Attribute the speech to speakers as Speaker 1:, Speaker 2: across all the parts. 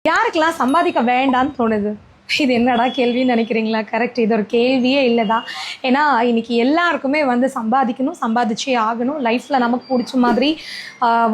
Speaker 1: யாருக்கெல்லாம் சம்பாதிக்க வேண்டாம்னு தோணுது? இது என்னடா கேள்வின்னு நினைக்கிறீங்களா? கரெக்ட், இது ஒரு கேள்வியே இல்லை தான். ஏன்னா இன்னைக்கு எல்லாருக்குமே வந்து சம்பாதிக்கணும், சம்பாதிச்சே ஆகணும், லைஃப்பில் நமக்கு பிடிச்ச மாதிரி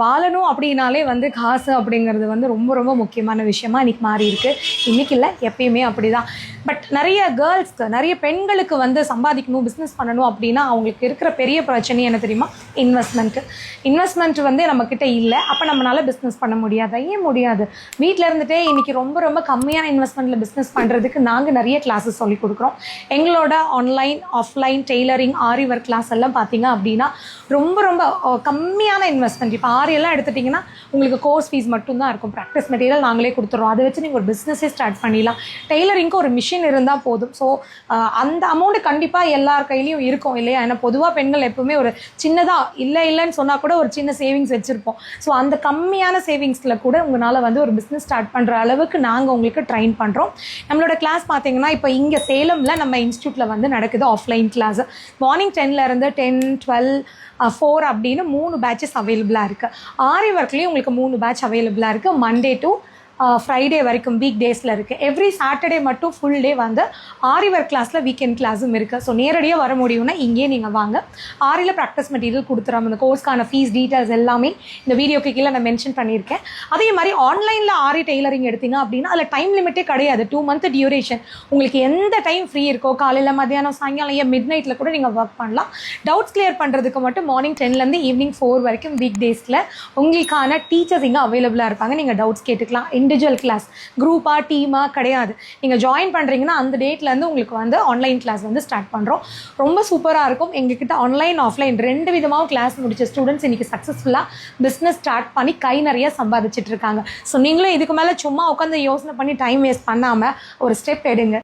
Speaker 1: வாழணும் அப்படின்னாலே வந்து காசு அப்படிங்கிறது வந்து ரொம்ப ரொம்ப முக்கியமான விஷயமா இன்னைக்கு மாறி இருக்கு. இன்னைக்கு இல்லை, எப்பயுமே அப்படி தான். பட் நிறைய கேர்ள்ஸ்க்கு, நிறைய பெண்களுக்கு வந்து சம்பாதிக்கணும், பிஸ்னஸ் பண்ணணும் அப்படின்னா அவங்களுக்கு இருக்கிற பெரிய பிரச்சனை என்ன தெரியுமா? இன்வெஸ்ட்மெண்ட் வந்து நம்மக்கிட்ட இல்லை. அப்போ நம்மளால பிஸ்னஸ் பண்ண முடியாது. ஏன் முடியாது? வீட்டில் இருந்துகிட்டே இன்னைக்கு ரொம்ப ரொம்ப கம்மியான இன்வெஸ்ட்மெண்ட்டில் பிஸ்னஸ் பண்ணுறதுக்கு நாங்கள் நிறைய கிளாஸஸ் சொல்லிக் கொடுக்குறோம். எங்களோட ஆன்லைன், ஆஃப்லைன், டெய்லரிங், ஆரி ஒர்க் கிளாஸ் எல்லாம் பார்த்தீங்க அப்படின்னா ரொம்ப ரொம்ப கம்மியான இன்வெஸ்ட்மெண்ட். இப்போ ஆரி எல்லாம் எடுத்துட்டிங்கன்னா உங்களுக்கு கோர்ஸ் ஃபீஸ் மட்டும்தான் இருக்கும். ப்ராக்டிஸ் மெட்டீரியல் நாங்களே கொடுத்துட்றோம். அதை வச்சு நீங்கள் ஒரு பிஸ்னஸே ஸ்டார்ட் பண்ணிடலாம். டெய்லரிங்க்கு ஒரு மிஷின் இருந்தால் போதும். ஸோ அந்த அமௌண்ட்டு கண்டிப்பாக எல்லார் கையிலையும் இருக்கும் இல்லையா? ஏன்னா பொதுவாக பெண்கள் எப்பவுமே ஒரு சின்னதாக இல்லைன்னு சொன்னால் கூட ஒரு சின்ன சேவிங்ஸ் வச்சுருப்போம். ஸோ அந்த கம்மியான சேவிங்ஸில் கூட உங்களால் வந்து ஒரு பிஸ்னஸ் ஸ்டார்ட் பண்ணுற அளவுக்கு நாங்கள் உங்களுக்கு ட்ரைன் பண்ணுறோம். நம்மளோட கிளாஸ் பார்த்தீங்கன்னா இப்போ இங்கே சேலமில் நம்ம இன்ஸ்டியூட்டில் வந்து நடக்குது ஆஃப்லைன் கிளாஸ். மார்னிங் 10லேருந்து 10, 12, 4 அப்படின்னு 3 பேட்சஸ் அவைலபிளாக இருக்குது. ஆரி ஒர்க்லேயும் உங்களுக்கு 3 பேட்ச் அவைலபிளாக இருக்குது. மண்டே டு ஃப்ரைடே வரைக்கும் வீக் டேஸில் இருக்குது. எவ்ரி சாட்டர்டே மட்டும் ஃபுல் டே வந்து ஆரி ஒர்க் கிளாஸில் வீக்கெண்ட் கிளாஸும் இருக்குது. ஸோ நேரடியாக வர முடியும்னா இங்கேயே நீங்கள் வாங்க. ஆரியில் ப்ராக்டிஸ் மெட்டீரியல் கொடுத்துறோம். இந்த கோர்ஸ்க்கான ஃபீஸ் டீட்டெயில்ஸ் எல்லாமே இந்த வீடியோக்கு கீழே நான் மென்ஷன் பண்ணியிருக்கேன். அதே மாதிரி ஆன்லைனில் ஆரி டெய்லரிங் எடுத்தீங்க அப்படின்னா அதில் டைம் லிமிட்டே கிடையாது. 2 month டியூரேஷன். உங்களுக்கு எந்த டைம் ஃப்ரீ இருக்கோ, காலையில், மத்தியானம், சாயங்காலம், ஏன் மிட் நைட்டில் கூட நீங்கள் ஒர்க் பண்ணலாம். டவுட்ஸ் கிளியர் பண்ணுறதுக்கு மட்டும் மார்னிங் 10லேருந்து ஈவினிங் 4 வரைக்கும் வீக் டேஸில் உங்களுக்கான டீச்சர்ஸ் இங்கே அவைலபிளாக இருப்பாங்க. நீங்கள் டவுட்ஸ் கேட்டுக்கலாம். இண்டிவிஜுவல் கிளாஸ், குரூப்பா டீமா கிடையாது. நீங்கள் ஜாயின் பண்ணுறீங்கன்னா அந்த டேட்லேருந்து உங்களுக்கு வந்து ஆன்லைன் கிளாஸ் வந்து ஸ்டார்ட் பண்ணுறோம். ரொம்ப சூப்பராக இருக்கும். எங்ககிட்ட ஆன்லைன், ஆஃப்லைன் 2 விதமாக கிளாஸ் முடிச்ச ஸ்டூடெண்ட்ஸ் இன்றைக்கி சக்ஸஸ்ஃபுல்லாக பிஸ்னஸ் ஸ்டார்ட் பண்ணி கை நிறைய சம்பாதிச்சுட்டு இருக்காங்க. ஸோ நீங்களும் இதுக்கு மேலே சும்மா உட்காந்து யோசனை பண்ணி டைம் வேஸ்ட் பண்ணாமல் ஒரு ஸ்டெப் எடுங்க.